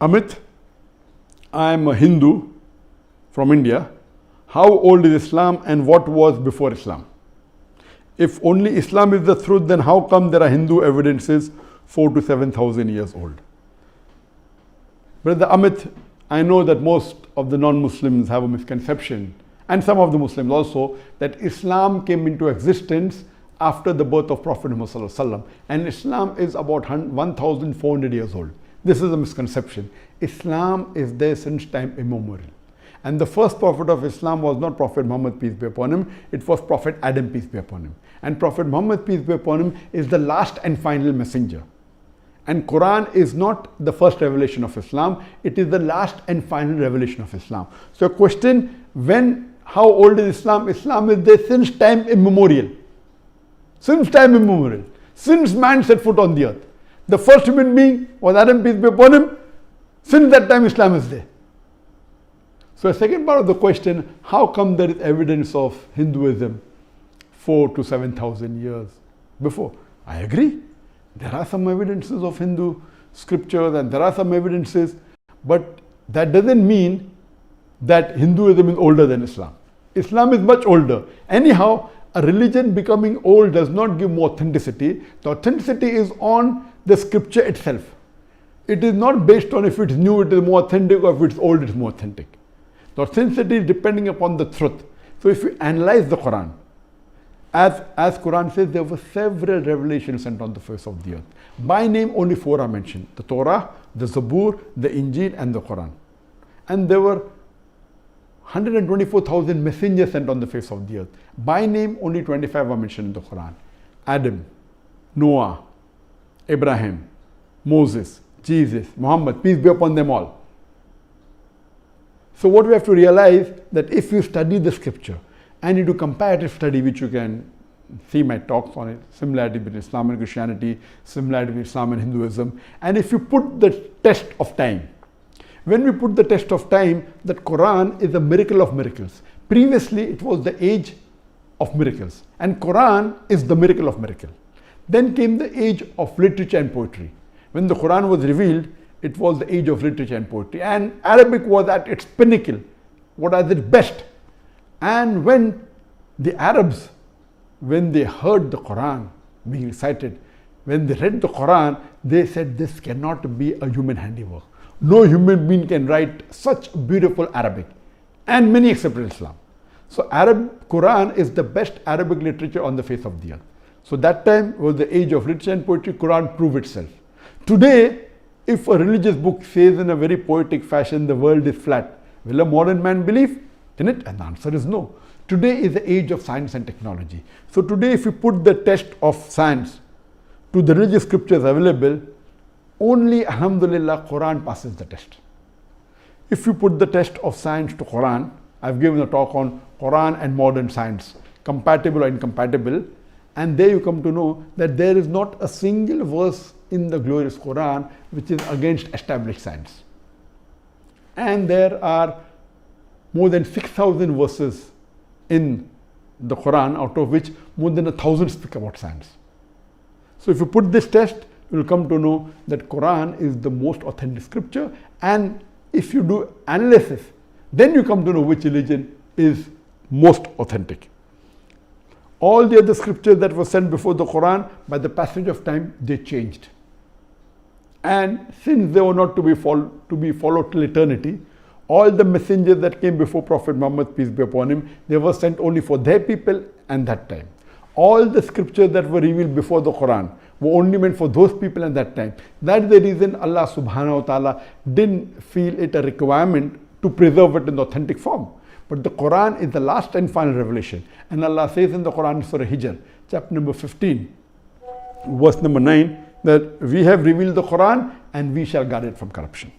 Amit, I am a Hindu from India. How old is Islam and what was before Islam? If only Islam is the truth, then how come there are Hindu evidences 4,000 to 7,000 years old? Brother Amit, I know that most of the non-Muslims have a misconception, and some of the Muslims also, that Islam came into existence after the birth of Prophet Muhammad, and Islam is about 1,400 years old. This is a misconception. Islam is there since time immemorial. And the first prophet of Islam was not Prophet Muhammad, peace be upon him, it was Prophet Adam, peace be upon him. And Prophet Muhammad, peace be upon him, is the last and final messenger. And Quran is not the first revelation of Islam, it is the last and final revelation of Islam. So question, how old is Islam? Islam is there since time immemorial. Since time immemorial. Since man set foot on the earth. The first human being was Adam, peace be upon him. Since that time Islam is there. So the second part of the question, how come there is evidence of Hinduism 4,000 to 7,000 years before? I agree. There are some evidences of Hindu scriptures and there are some evidences, but that doesn't mean that Hinduism is older than Islam. Islam is much older. Anyhow, a religion becoming old does not give more authenticity. The authenticity is on the scripture itself. It is not based on if it's new, it is more authentic, or if it's old, it's more authentic. The authenticity is depending upon the truth. So if you analyze the Quran, as Quran says, there were several revelations sent on the face of the earth. By name, only 4 are mentioned: the Torah, the Zabur, the Injil, and the Quran. And there were 124,000 messengers sent on the face of the earth. By name, only 25 are mentioned in the Quran: Adam, Noah, Abraham, Moses, Jesus, Mohammed, peace be upon them all. So what we have to realize, that if you study the scripture and you do comparative study, which you can see my talks on it, similarity between Islam and Christianity, similarity between Islam and Hinduism, and if you put the test of time, when we put the test of time, that Quran is a miracle of miracles. Previously, it was the age of miracles, and Quran is the miracle of miracle. Then came the age of literature and poetry. When the Quran was revealed, it was the age of literature and poetry, and Arabic was at its pinnacle, what at its best. And when the Arabs, when they heard the Quran being recited, when they read the Quran, they said, this cannot be a human handiwork. No human being can write such beautiful Arabic, and many accepted Islam. So Quran is the best Arabic literature on the face of the earth. So that time was the age of literature and poetry. Quran proved itself. Today, if a religious book says in a very poetic fashion, the world is flat, will a modern man believe in it? And the answer is no. Today is the age of science and technology. So today, if you put the test of science to the religious scriptures available, only, alhamdulillah, Quran passes the test. If you put the test of science to Quran, I've given a talk on Quran and modern science, compatible or incompatible, and there you come to know that there is not a single verse in the glorious Quran which is against established science. And there are more than 6,000 verses in the Quran, out of which more than 1,000 speak about science. So if you put this test, you will come to know that Quran is the most authentic scripture, and if you do analysis, then you come to know which religion is most authentic. All the other scriptures that were sent before the Quran, by the passage of time, they changed. And since they were not to be followed till eternity, all the messengers that came before Prophet Muhammad, peace be upon him, they were sent only for their people and that time. All the scriptures that were revealed before the Quran were only meant for those people at that time. That's the reason Allah subhanahu wa ta'ala didn't feel it a requirement to preserve it in the authentic form. But the Quran is the last and final revelation. And Allah says in the Quran, Surah Hijr, chapter number 15, verse number 9, that we have revealed the Quran and we shall guard it from corruption.